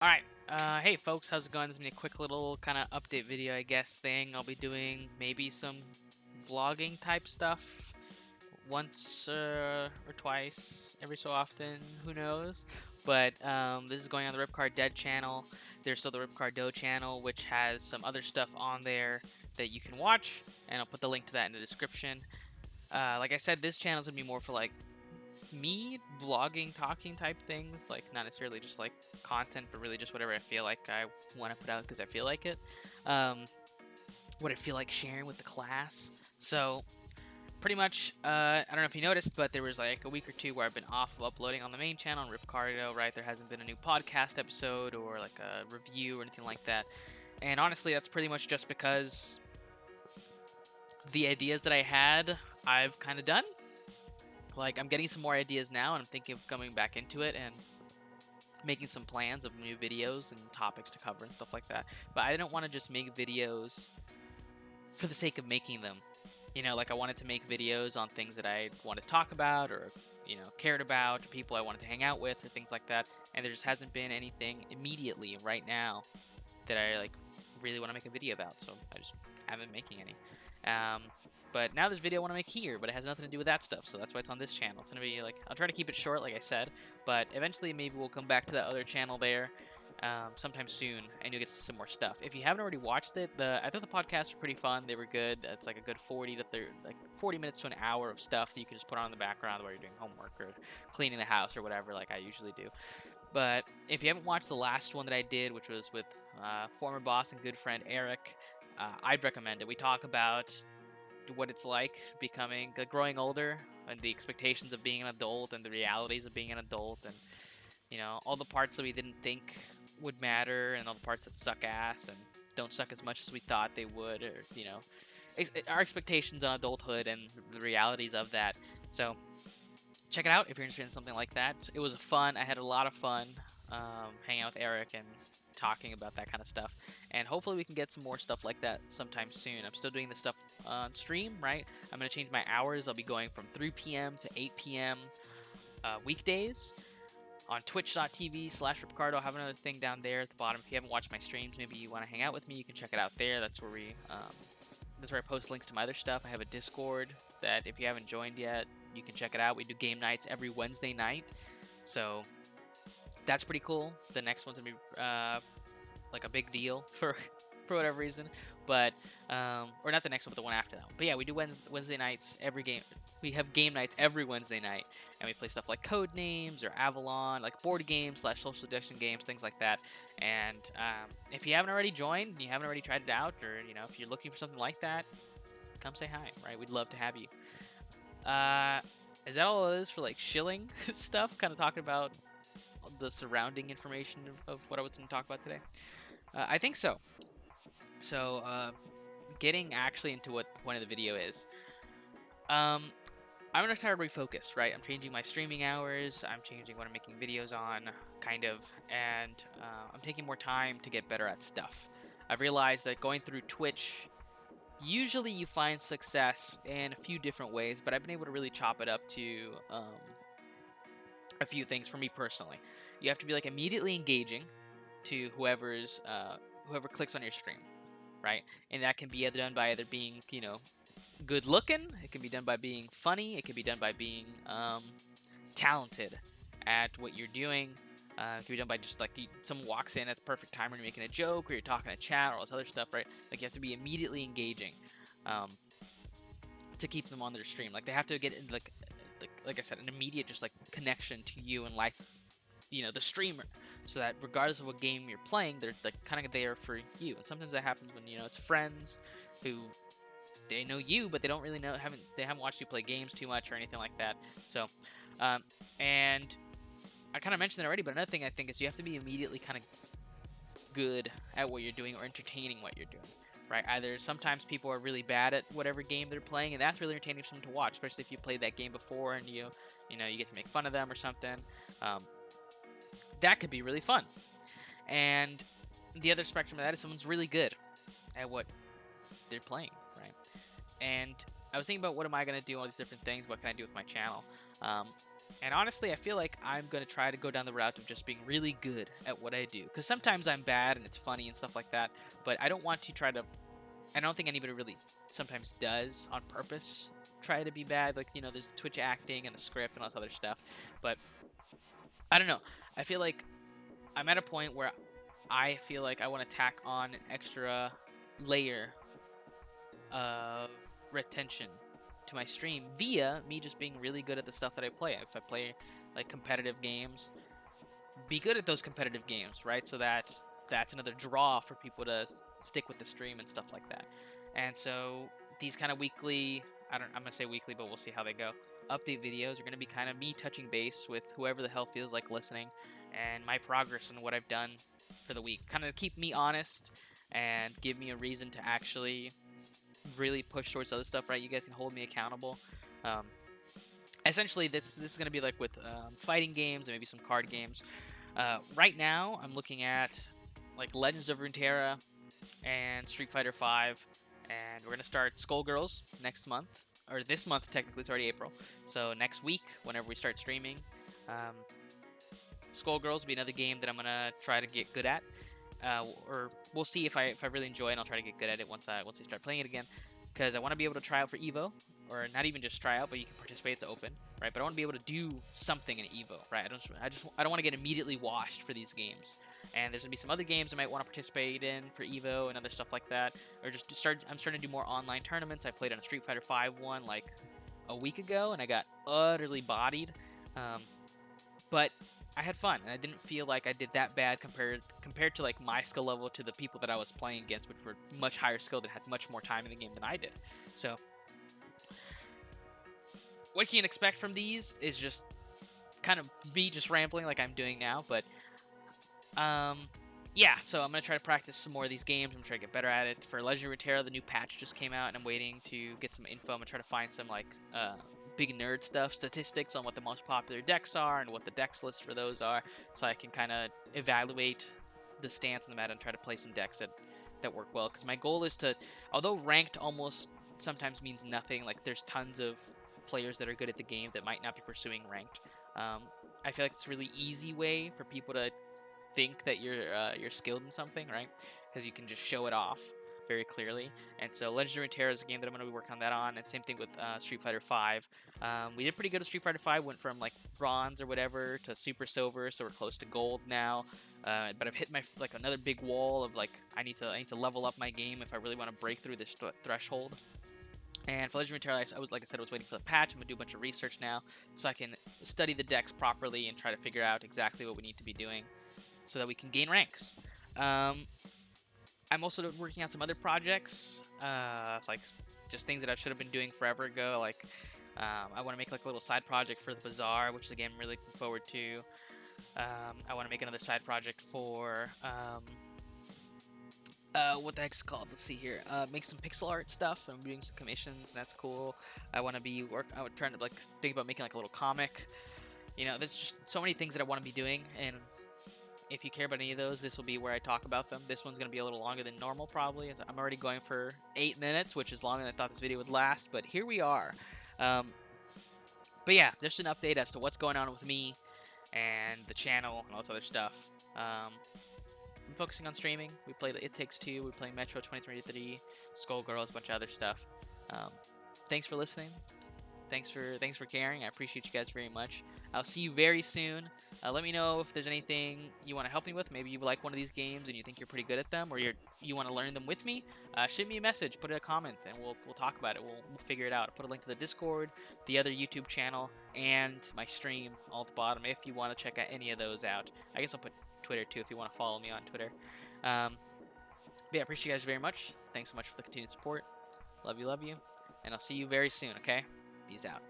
Alright, hey folks, how's it going? This is gonna be a quick little kind of update video, I guess, thing. I'll be doing maybe some vlogging type stuff once or twice, every so often, who knows? But this is going on the Ripcard Dead channel. There's still the Ripcard Do channel, which has some other stuff on there that you can watch, and I'll put the link to that in the description. Like I said, this channel is gonna be more for like me vlogging, talking type things, like not necessarily just like content, but really just whatever I feel like I want to put out because I feel like it. Um, what I feel like sharing with the class. So pretty much, I don't know if you noticed, but there was like a week or two where I've been off of uploading on the main channel on Ripcardo, right? There hasn't been a new podcast episode or like a review or anything like that. And honestly, that's pretty much just because the ideas that I had, I've kind of done. Like, I'm getting some more ideas now, and I'm thinking of coming back into it and making some plans of new videos and topics to cover and stuff like that. But I didn't want to just make videos for the sake of making them. You know, like I wanted to make videos on things that I wanted to talk about or, cared about, or people I wanted to hang out with or things like that. And there just hasn't been anything immediately right now that I like really want to make a video about. So I just haven't been making any. But now this video I want to make here, but it has nothing to do with that stuff, so that's why it's on this channel. It's going to be like, I'll try to keep it short, like I said, but eventually maybe we'll come back to that other channel there sometime soon, and you'll get to see some more stuff. If you haven't already watched it, I thought the podcasts were pretty fun. They were good. It's like a good 40 to 30, like 40 minutes to an hour of stuff that you can just put on in the background while you're doing homework or cleaning the house or whatever, like I usually do. But if you haven't watched the last one that I did, which was with former boss and good friend Eric, I'd recommend it. We talk about what it's like growing older and the expectations of being an adult and the realities of being an adult, and all the parts that we didn't think would matter and all the parts that suck ass and don't suck as much as we thought they would, or our expectations on adulthood and the realities of that. So check it out if you're interested in something like that. It was fun. I had a lot of fun hanging out with Eric and talking about that kind of stuff, and hopefully we can get some more stuff like that sometime soon. I'm still doing this stuff on stream, right? I'm going to change my hours. I'll be going from 3 p.m. to 8 p.m. Weekdays on twitch.tv/Ricardo. I'll have another thing down there at the bottom. If you haven't watched my streams, maybe you want to hang out with me, you can check it out there. That's where I post links to my other stuff. I have a Discord that if you haven't joined yet, you can check it out. We do game nights every Wednesday night, so that's pretty cool. The next one's gonna be like a big deal for whatever reason, but or not the next one, but the one after that one. But yeah, we do Wednesday nights every game. We have game nights every Wednesday night, and we play stuff like Code Names or Avalon, like board games / social deduction games, things like that. And if you haven't already joined, and you haven't already tried it out, or if you're looking for something like that, come say hi. Right, we'd love to have you. Is that all it is for like shilling stuff? Kind of talking about the surrounding information of what I was going to talk about today. I think so. So, getting actually into what the point of the video is. I'm going to try to refocus, right? I'm changing my streaming hours. I'm changing what I'm making videos on, kind of. And I'm taking more time to get better at stuff. I've realized that going through Twitch, usually you find success in a few different ways, but I've been able to really chop it up to a few things for me personally. You have to be like immediately engaging to whoever clicks on your stream, right? And that can be done by either being good looking, it can be done by being funny, it can be done by being talented at what you're doing. It can be done by just like someone walks in at the perfect time when you're making a joke or you're talking to chat or all this other stuff, right? Like you have to be immediately engaging to keep them on their stream. Like they have to get like I said, an immediate just like connection to you and life, the streamer, so that regardless of what game you're playing, they're like kind of there for you. And sometimes that happens when it's friends who they know you, but they don't really they haven't watched you play games too much or anything like that. So, and I kind of mentioned it already, but another thing I think is you have to be immediately kind of good at what you're doing or entertaining what you're doing. Right? Either sometimes people are really bad at whatever game they're playing, and that's really entertaining for someone to watch, especially if you played that game before and you get to make fun of them or something. That could be really fun. And the other spectrum of that is someone's really good at what they're playing, right? And I was thinking about what am I going to do, all these different things, what can I do with my channel? And honestly, I feel like I'm going to try to go down the route of just being really good at what I do. Because sometimes I'm bad and it's funny and stuff like that. But I don't want to try to. I don't think anybody really sometimes does on purpose try to be bad. Like, there's Twitch acting and the script and all this other stuff. But I don't know. I feel like I'm at a point where I feel like I want to tack on an extra layer of retention to my stream via me just being really good at the stuff that I play. If I play like competitive games, be good at those competitive games, right? So that's another draw for people to stick with the stream and stuff like that. And so these kind of weekly, I'm gonna say weekly, but we'll see how they go. Update videos are gonna be kind of me touching base with whoever the hell feels like listening, and my progress and what I've done for the week. Kind of keep me honest and give me a reason to actually really push towards other stuff, right? You guys can hold me accountable. Um, Essentially, this is going to be like with fighting games and maybe some card games. Right now, I'm looking at like Legends of Runeterra and Street Fighter V, and we're going to start Skullgirls next month, or this month technically. It's already April, so next week, whenever we start streaming, um, Skullgirls will be another game that I'm going to try to get good at. Or we'll see if I really enjoy it, and I'll try to get good at it once I start playing it again. Because I want to be able to try out for Evo, or not even just try out, but you can participate. It's open, right? But I want to be able to do something in Evo, right? I don't want to get immediately washed for these games. And there's gonna be some other games I might want to participate in for Evo and other stuff like that, or just I'm starting to do more online tournaments. I played on a Street Fighter V one like a week ago, and I got utterly bodied. But I had fun, and I didn't feel like I did that bad compared to like my skill level to the people that I was playing against, which were much higher skill that had much more time in the game than I did. So what you can expect from these is just kind of me just rambling like I'm doing now, but yeah, so I'm gonna try to practice some more of these games. I'm gonna try to get better at it. For Legend of Runeterra, the new patch just came out, and I'm waiting to get some info. I'm gonna try to find some like big nerd stuff, statistics on what the most popular decks are and what the dex lists for those are, so I can kind of evaluate the stance in the meta and try to play some decks that work well. Because my goal is to, although ranked almost sometimes means nothing, like there's tons of players that are good at the game that might not be pursuing ranked. I feel like it's a really easy way for people to think that you're skilled in something, right? Because you can just show it off very clearly. And so Legend of Runeterra is a game that I'm going to be working on that on. And same thing with Street Fighter V. We did pretty good at Street Fighter V. Went from like bronze or whatever to super silver, so we're close to gold now. But I've hit my like another big wall of like I need to level up my game if I really want to break through this threshold. And for Legend of Runeterra, I was waiting for the patch. I'm gonna do a bunch of research now so I can study the decks properly and try to figure out exactly what we need to be doing so that we can gain ranks. I'm also working on some other projects, like just things that I should have been doing forever ago. Like I want to make like a little side project for the Bazaar, which is a game I'm really looking forward to. I want to make another side project for what the heck's it called? Let's see here. Make some pixel art stuff. I'm doing some commissions. That's cool. I want to be trying to like think about making like a little comic. There's just so many things that I want to be doing, and if you care about any of those, this will be where I talk about them. This one's going to be a little longer than normal, probably. As I'm already going for 8 minutes, which is longer than I thought this video would last, but here we are. But yeah, just an update as to what's going on with me and the channel and all this other stuff. I'm focusing on streaming. We played It Takes Two. We played Metro 2033, Skullgirls, a bunch of other stuff. Thanks for listening. Thanks for caring. I appreciate you guys very much. I'll see you very soon. Let me know if there's anything you want to help me with. Maybe you like one of these games and you think you're pretty good at them, or you want to learn them with me. Shoot me a message, put a comment, and we'll talk about it. We'll figure it out. I'll put a link to the Discord, the other YouTube channel, and my stream all at the bottom if you want to check out any of those out. I guess I'll put Twitter too if you want to follow me on Twitter. But yeah, I appreciate you guys very much. Thanks so much for the continued support. Love you, and I'll see you very soon. Okay, peace out.